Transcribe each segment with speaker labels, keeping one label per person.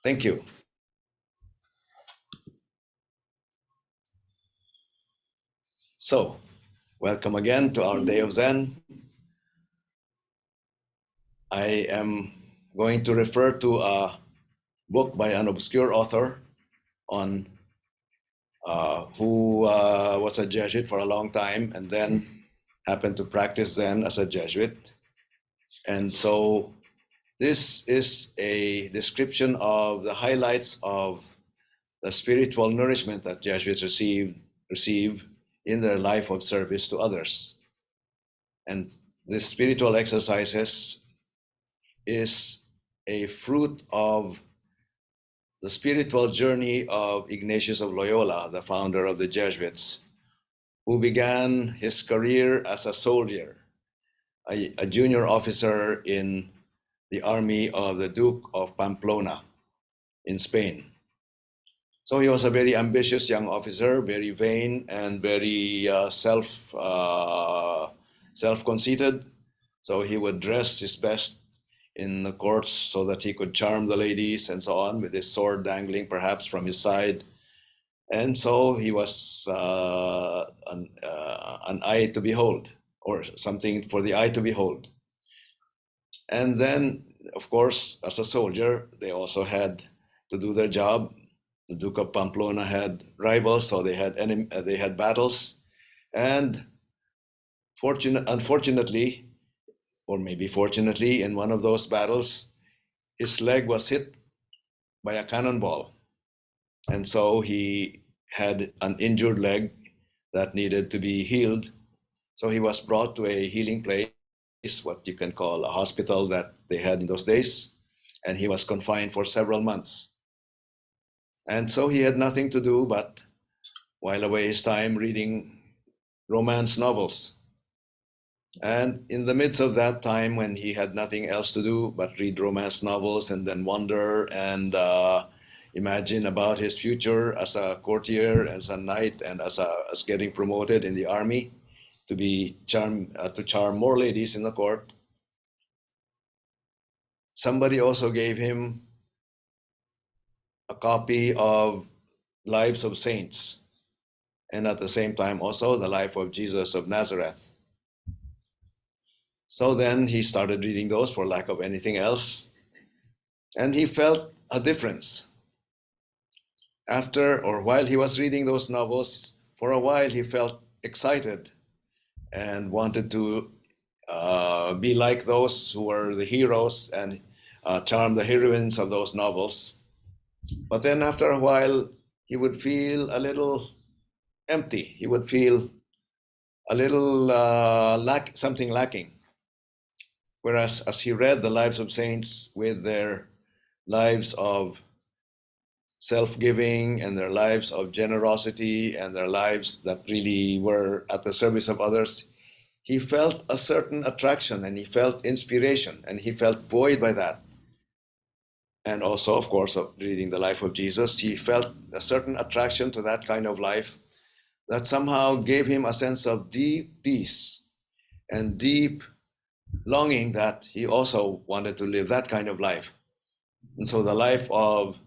Speaker 1: Thank you. So, welcome again to our Day of Zen. I am going to refer to a book by an obscure author on who was a Jesuit for a long time and then happened to practice Zen as a Jesuit. And so this is a description of the highlights of the spiritual nourishment that Jesuits receive in their life of service to others. And this spiritual exercises is a fruit of the spiritual journey of Ignatius of Loyola, the founder of the Jesuits, who began his career as a soldier, a junior officer in the army of the Duke of Pamplona in Spain. So he was a very ambitious young officer, very vain and very self-conceited. So he would dress his best in the courts so that he could charm the ladies and so on, with his sword dangling perhaps from his side. And so he was an eye to behold, or something for the eye to behold. And then, of course, as a soldier, they also had to do their job. The Duke of Pamplona had rivals, so they had battles. And unfortunately, or maybe fortunately, in one of those battles, his leg was hit by a cannonball. And so he had an injured leg that needed to be healed. So he was brought to a healing place, what you can call a hospital that they had in those days. And he was confined for several months. And so he had nothing to do but while away his time reading romance novels. And in the midst of that time, when he had nothing else to do but read romance novels and then wonder and imagine about his future as a courtier, as a knight, and as getting promoted in the army to charm more ladies in the court, somebody also gave him a copy of Lives of Saints, and at the same time also the life of Jesus of Nazareth. So then he started reading those for lack of anything else, and he felt a difference. After or while he was reading those novels, for a while he felt excited and wanted to be like those who were the heroes and charm the heroines of those novels. But then after a while, he would feel a little empty. He would feel a little something lacking. Whereas as he read the lives of saints with their lives of self-giving and their lives of generosity and their lives that really were at the service of others, he felt a certain attraction and he felt inspiration and he felt buoyed by that. And also, of course, of reading the life of Jesus, he felt a certain attraction to that kind of life that somehow gave him a sense of deep peace and deep longing that he also wanted to live that kind of life. And so the life of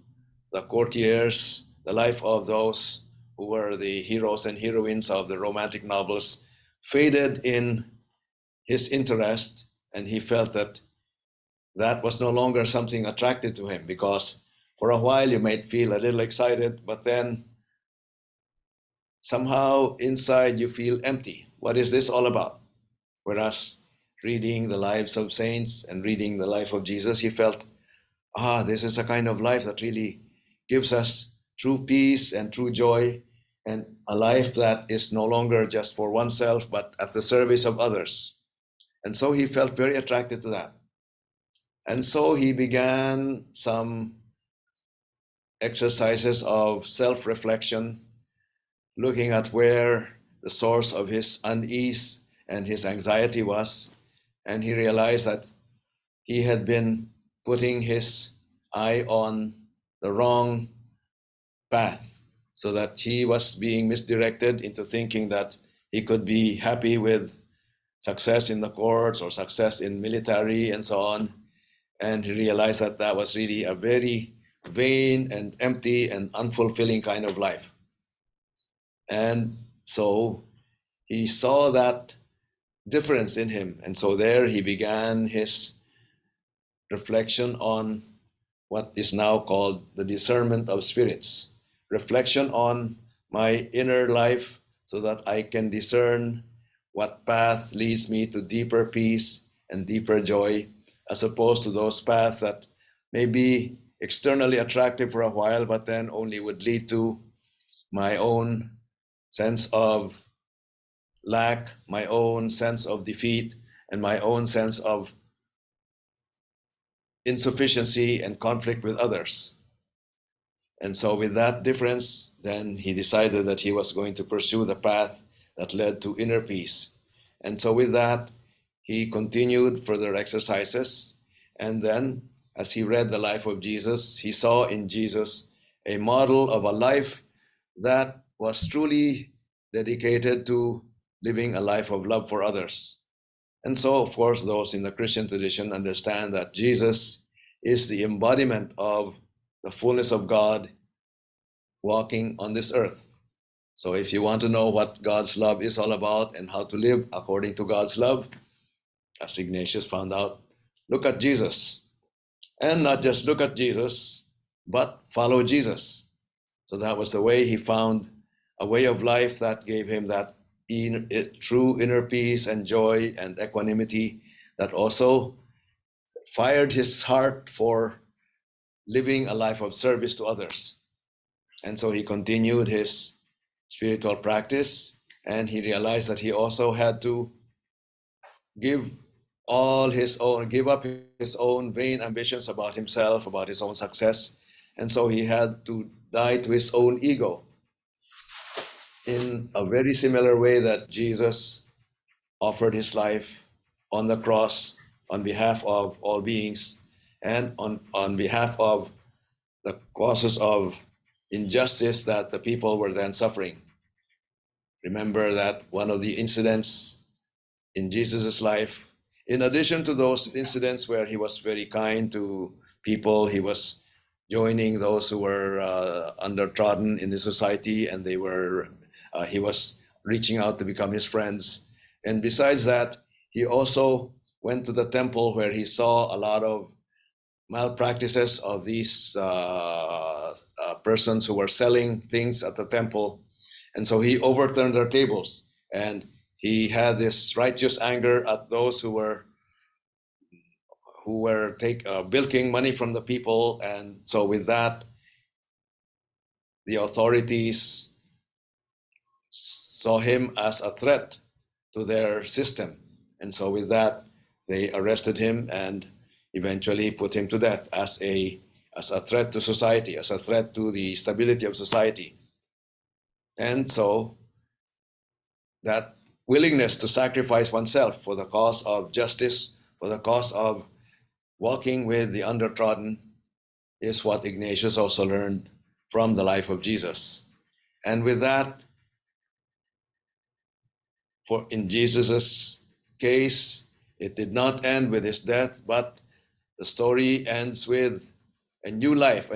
Speaker 1: the courtiers, the life of those who were the heroes and heroines of the romantic novels faded in his interest, and he felt that that was no longer something attractive to him, because for a while you might feel a little excited, but then somehow inside you feel empty. What is this all about? Whereas reading the lives of saints and reading the life of Jesus, he felt, this is a kind of life that really gives us true peace and true joy, and a life that is no longer just for oneself, but at the service of others. And so he felt very attracted to that. And so he began some exercises of self-reflection, looking at where the source of his unease and his anxiety was. And he realized that he had been putting his eye on the wrong path, so that he was being misdirected into thinking that he could be happy with success in the courts or success in military and so on. And he realized that that was really a very vain and empty and unfulfilling kind of life. And so he saw that difference in him. And so there he began his reflection on what is now called the discernment of spirits. Reflection on my inner life so that I can discern what path leads me to deeper peace and deeper joy, as opposed to those paths that may be externally attractive for a while, but then only would lead to my own sense of lack, my own sense of defeat, and my own sense of insufficiency and conflict with others. And so with that difference, then he decided that he was going to pursue the path that led to inner peace. And so with that, he continued further exercises. And then as he read the life of Jesus, he saw in Jesus a model of a life that was truly dedicated to living a life of love for others. And so, of course, those in the Christian tradition understand that Jesus is the embodiment of the fullness of God walking on this earth. So if you want to know what God's love is all about and how to live according to God's love, as Ignatius found out, look at Jesus. And not just look at Jesus, but follow Jesus. So that was the way he found a way of life that gave him that true inner peace and joy and equanimity that also fired his heart for living a life of service to others. And so he continued his spiritual practice, and he realized that he also had to give up his own vain ambitions about himself, about his own success. And so he had to die to his own ego in a very similar way that Jesus offered his life on the cross on behalf of all beings and on behalf of the causes of injustice that the people were then suffering. Remember that one of the incidents in Jesus' life, in addition to those incidents where he was very kind to people, he was joining those who were undertrodden in the society, and he was reaching out to become his friends. And besides that, he also went to the temple where he saw a lot of malpractices of these persons who were selling things at the temple. And so he overturned their tables, and he had this righteous anger at those who were bilking money from the people. And so with that, the authorities saw him as a threat to their system. And so with that, they arrested him and eventually put him to death as a threat to society, as a threat to the stability of society. And so that willingness to sacrifice oneself for the cause of justice, for the cause of walking with the undertrodden, is what Ignatius also learned from the life of Jesus. And with that, in Jesus's case, it did not end with his death, but the story ends with a new life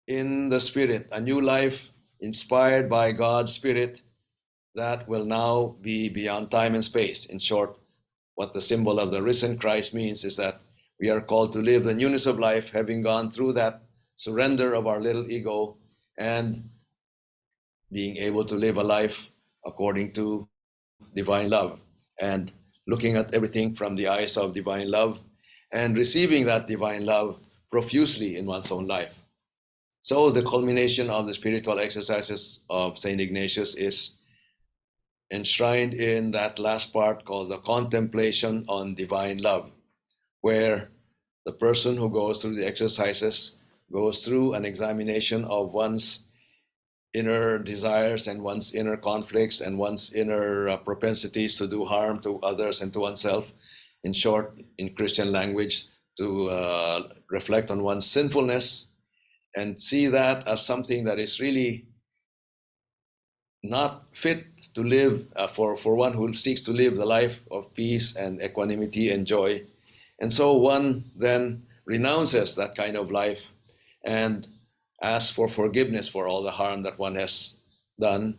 Speaker 1: in the Spirit, a new life inspired by God's Spirit that will now be beyond time and space. In short, what the symbol of the risen Christ means is that we are called to live the newness of life, having gone through that surrender of our little ego and being able to live a life according to divine love, and looking at everything from the eyes of divine love and receiving that divine love profusely in one's own life. So the culmination of the spiritual exercises of St. Ignatius is enshrined in that last part called the contemplation on divine love, where the person who goes through the exercises goes through an examination of one's inner desires and one's inner conflicts and one's inner propensities to do harm to others and to oneself. In short, in Christian language, to reflect on one's sinfulness and see that as something that is really not fit to live for one who seeks to live the life of peace and equanimity and joy. And so one then renounces that kind of life and asks for forgiveness for all the harm that one has done,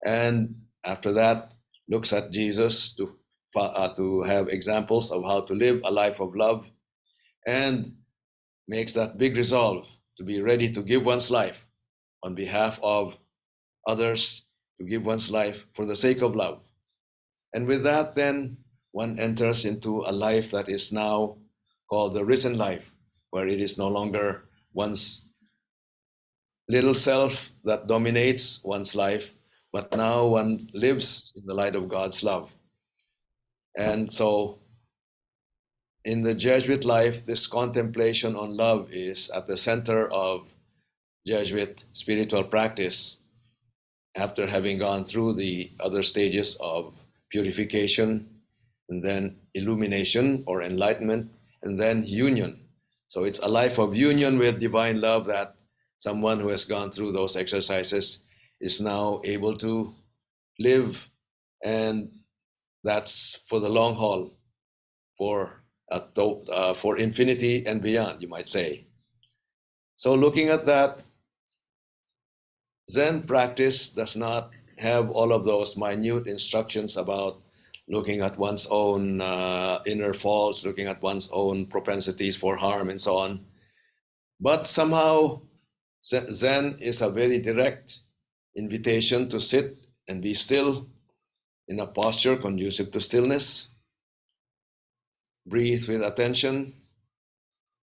Speaker 1: and after that looks at Jesus to have examples of how to live a life of love, and makes that big resolve to be ready to give one's life on behalf of others, to give one's life for the sake of love. And with that, then one enters into a life that is now called the risen life, where it is no longer one's little self that dominates one's life, but now one lives in the light of God's love. And so in the Jesuit life, this contemplation on love is at the center of Jesuit spiritual practice, after having gone through the other stages of purification, and then illumination or enlightenment, and then union. So it's a life of union with divine love that someone who has gone through those exercises is now able to live, and that's for the long haul, for infinity and beyond, you might say. So looking at that, Zen practice does not have all of those minute instructions about looking at one's own inner faults, looking at one's own propensities for harm, and so on. But somehow, Zen is a very direct invitation to sit and be still in a posture conducive to stillness, breathe with attention,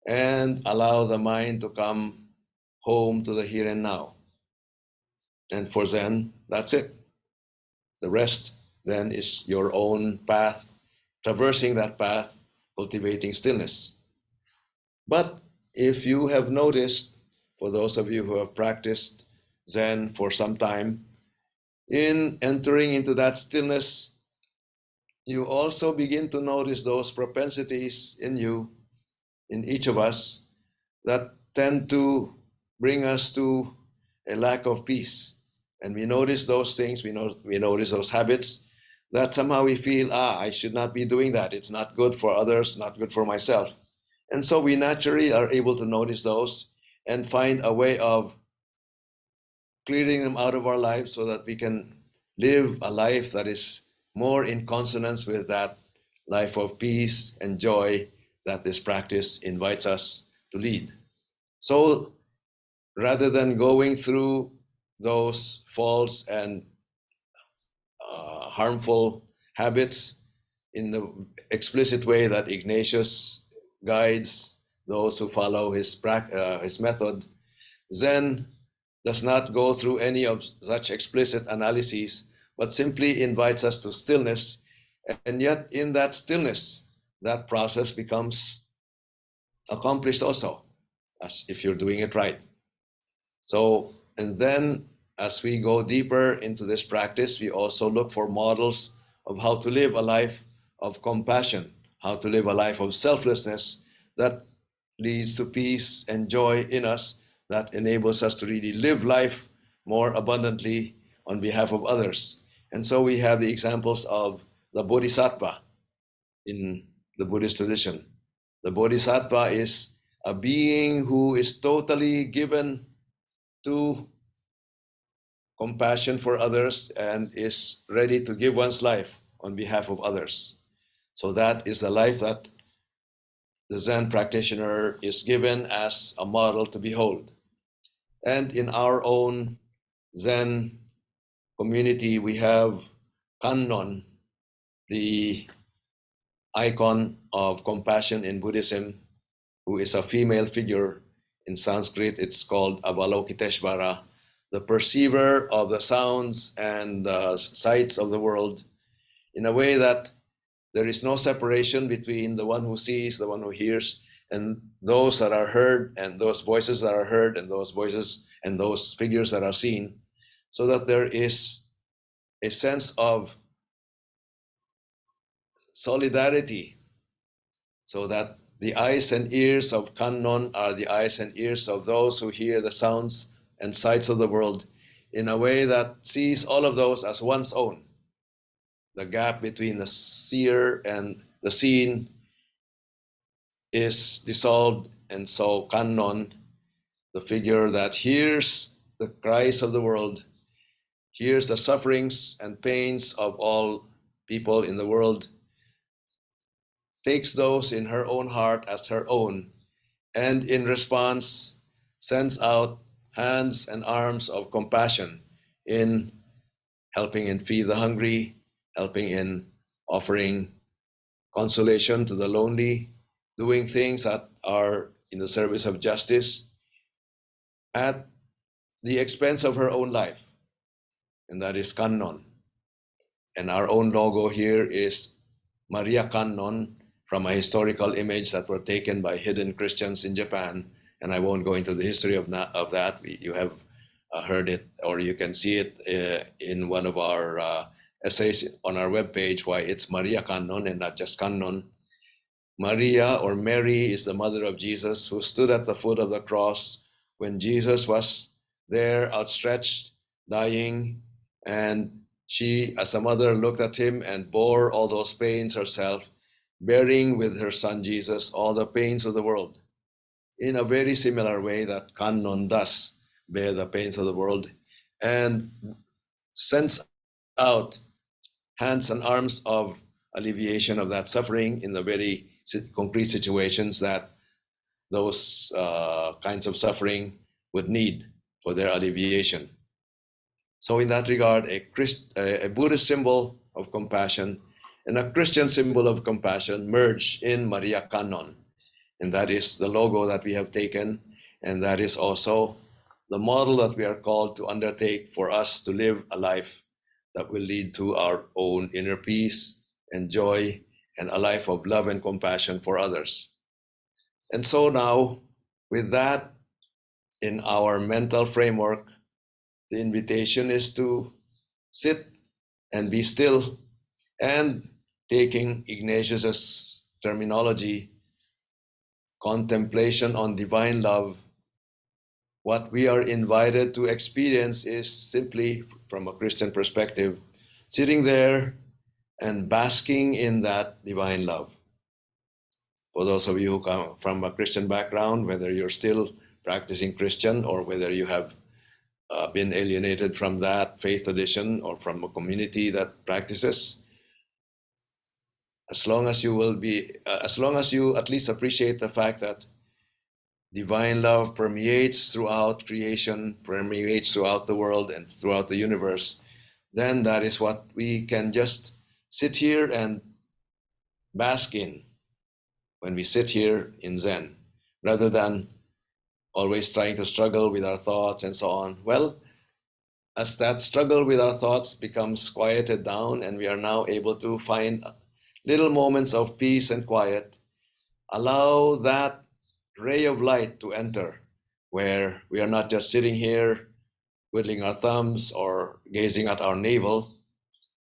Speaker 1: and allow the mind to come home to the here and now. And for Zen, that's it. The rest then is your own path, traversing that path, cultivating stillness. But if you have noticed, for those of you who have practiced Zen for some time, in entering into that stillness, you also begin to notice those propensities in you, in each of us, that tend to bring us to a lack of peace. And we notice those things, we notice those habits that somehow we feel, I should not be doing that. It's not good for others, not good for myself. And so we naturally are able to notice those and find a way of clearing them out of our lives so that we can live a life that is more in consonance with that life of peace and joy that this practice invites us to lead. So rather than going through those false and harmful habits in the explicit way that Ignatius guides those who follow his method, Zen does not go through any of such explicit analyses, but simply invites us to stillness. And yet in that stillness, that process becomes accomplished also, as if you're doing it right. So, and then as we go deeper into this practice, we also look for models of how to live a life of compassion, how to live a life of selflessness that leads to peace and joy in us, that enables us to really live life more abundantly on behalf of others. And so we have the examples of the Bodhisattva in the Buddhist tradition. The Bodhisattva is a being who is totally given to compassion for others and is ready to give one's life on behalf of others. So that is the life that the Zen practitioner is given as a model to behold. And in our own Zen community, we have Kannon, the icon of compassion in Buddhism, who is a female figure. In Sanskrit, it's called Avalokiteshvara, the perceiver of the sounds and sights of the world, in a way that there is no separation between the one who sees, the one who hears, and those that are heard, and those voices that are heard, and those voices and those figures that are seen, so that there is a sense of solidarity, so that the eyes and ears of Kannon are the eyes and ears of those who hear the sounds and sights of the world in a way that sees all of those as one's own. The gap between the seer and the seen is dissolved And so Kannon, the figure that hears the cries of the world, hears the sufferings and pains of all people in the world, takes those in her own heart as her own, and in response sends out hands and arms of compassion in helping and feed the hungry, helping in offering consolation to the lonely, doing things that are in the service of justice at the expense of her own life. And that is Kannon. And our own logo here is Maria Kannon, from a historical image that were taken by hidden Christians in Japan. And I won't go into the history of that. You have heard it, or you can see it in one of our essays on our webpage, why it's Maria Kannon and not just Kannon. Maria, or Mary, is the mother of Jesus, who stood at the foot of the cross when Jesus was there outstretched, dying, and she, as a mother, looked at him and bore all those pains herself, bearing with her son Jesus all the pains of the world, in a very similar way that Kannon does bear the pains of the world, and sends out hands and arms of alleviation of that suffering in the very concrete situations that those kinds of suffering would need for their alleviation. So in that regard, a Buddhist symbol of compassion and a Christian symbol of compassion merge in Maria Kannon. And that is the logo that we have taken, and that is also the model that we are called to undertake for us to live a life that will lead to our own inner peace and joy and a life of love and compassion for others. And so now, with that in our mental framework, the invitation is to sit and be still, and taking Ignatius's terminology, contemplation on divine love, what we are invited to experience is simply, from a Christian perspective, sitting there and basking in that divine love. For those of you who come from a Christian background, whether you're still practicing Christian or whether you have been alienated from that faith tradition or from a community that practices, as long as you at least appreciate the fact that divine love permeates throughout creation, permeates throughout the world and throughout the universe, then that is what we can just sit here and bask in when we sit here in Zen, rather than always trying to struggle with our thoughts and so on. Well, as that struggle with our thoughts becomes quieted down and we are now able to find little moments of peace and quiet, allow that ray of light to enter, where we are not just sitting here twiddling our thumbs or gazing at our navel,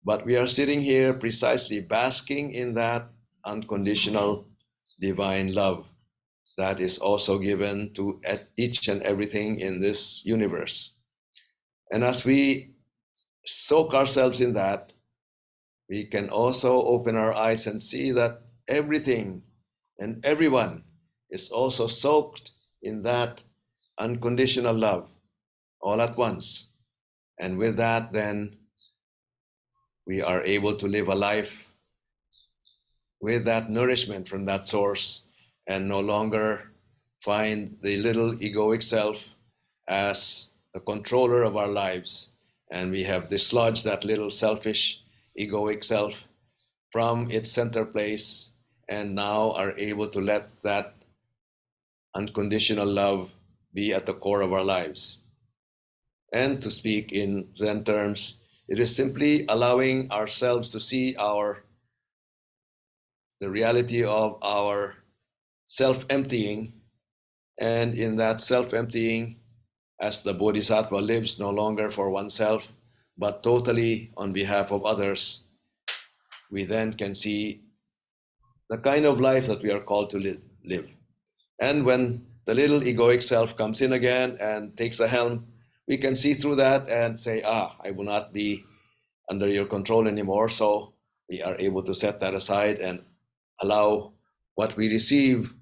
Speaker 1: but we are sitting here precisely basking in that unconditional divine love that is also given to each and everything in this universe. And as we soak ourselves in that, we can also open our eyes and see that everything and everyone is also soaked in that unconditional love all at once. And with that, then, we are able to live a life with that nourishment from that source and no longer find the little egoic self as the controller of our lives. And we have dislodged that little selfish egoic self from its center place and now are able to let that unconditional love be at the core of our lives. And to speak in Zen terms, it is simply allowing ourselves to see the reality of our self-emptying, and in that self-emptying, as the Bodhisattva lives no longer for oneself, but totally on behalf of others, we then can see the kind of life that we are called to live. And when the little egoic self comes in again and takes the helm, we can see through that and say, I will not be under your control anymore. So we are able to set that aside and allow what we receive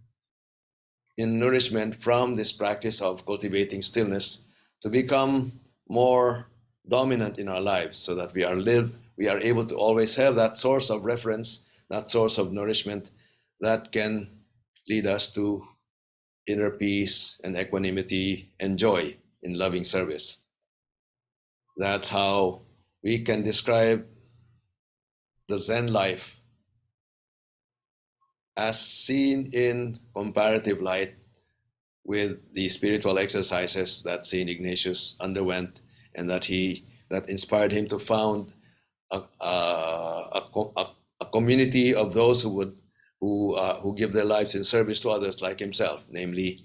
Speaker 1: in nourishment from this practice of cultivating stillness to become more dominant in our lives, so that we are able to always have that source of reference, that source of nourishment that can lead us to inner peace and equanimity and joy in loving service. That's how we can describe the Zen life as seen in comparative light with the spiritual exercises that Saint Ignatius underwent, and that inspired him to found a community of those who give their lives in service to others like himself, namely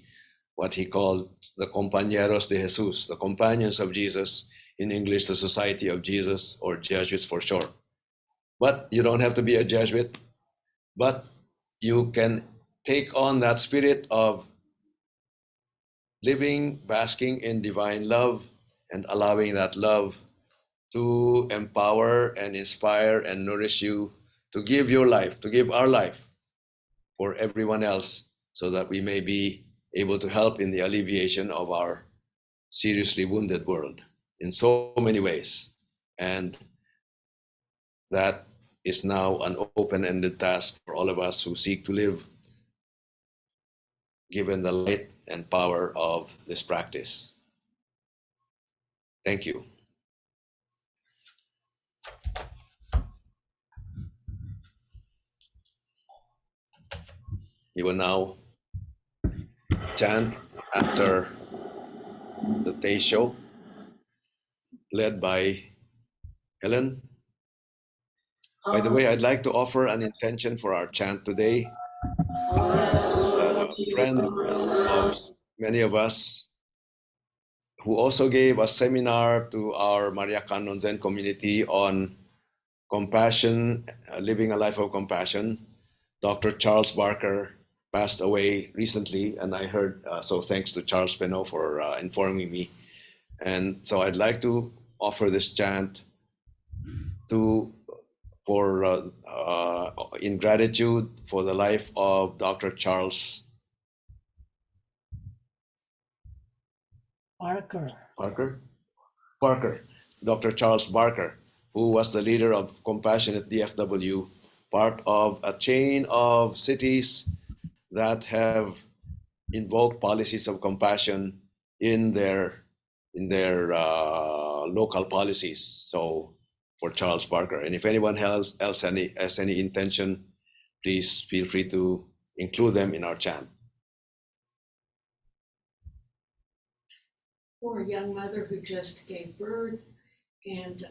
Speaker 1: what he called the Compañeros de Jesús, the companions of Jesus, in English, the Society of Jesus, or Jesuits for short. But you don't have to be a Jesuit, but you can take on that spirit of living, basking in divine love, and allowing that love to empower and inspire and nourish you, to give your life, to give our life for everyone else, so that we may be able to help in the alleviation of our seriously wounded world in so many ways. And that is now an open-ended task for all of us who seek to live given the light and power of this practice. Thank you. We will now chant after the Teisho, led by Helen. By the way, I'd like to offer an intention for our chant today. A friend of many of us who also gave a seminar to our Maria Canon Zen community on compassion, living a life of compassion. Dr. Charles Barker passed away recently, and I heard, so thanks to Charles Peno for informing me. And so I'd like to offer this chant in gratitude for the life of Dr. Charles Barker, Dr. Charles Barker, who was the leader of Compassionate DFW, part of a chain of cities that have invoked policies of compassion in their local policies. So for Charles Barker, and if anyone else has any intention, please feel free to include them in our chant.
Speaker 2: For a young mother who just gave birth and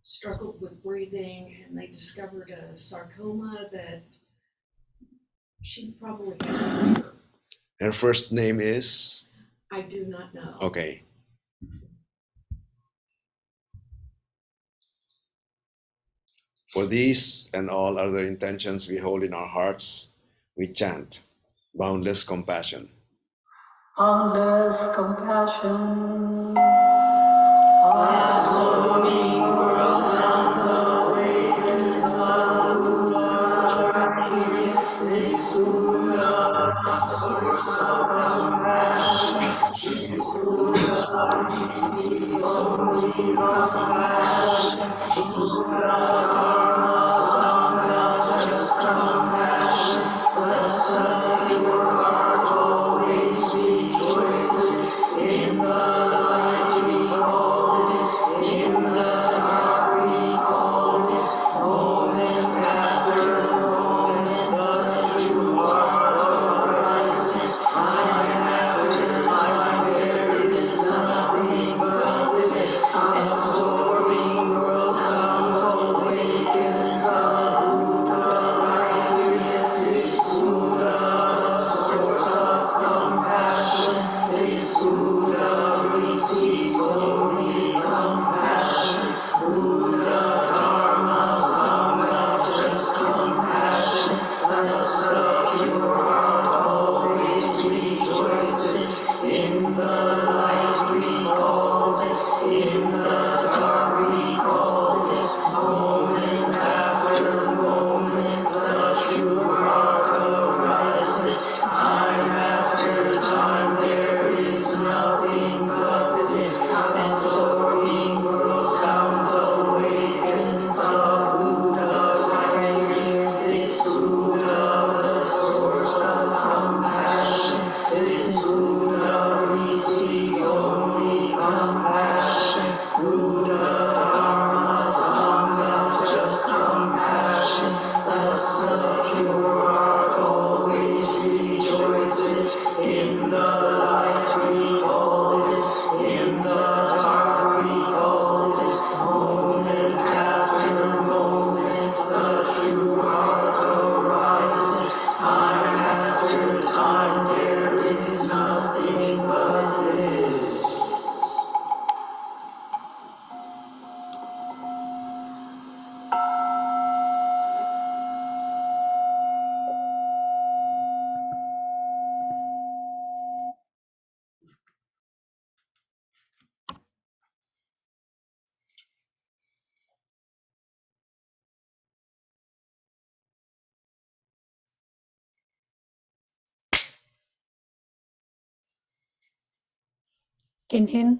Speaker 2: struggled with breathing, and they discovered a sarcoma that she probably has a cure.
Speaker 1: Her first name is?
Speaker 2: I do not know.
Speaker 1: Okay. For these and all other intentions we hold in our hearts, we chant boundless compassion.
Speaker 3: Boundless compassion. As slowly world sounds awakens who are here. This Buddha, source of compassion. This Buddha, speaks only compassion. Buddha, Dharma, Sangha, just compassion. Blessed your heart always rejoices. In the light we call this, in the dark we call this. Moment after moment, the true heart arises. Time after time, there is nothing but bliss. Kinhin.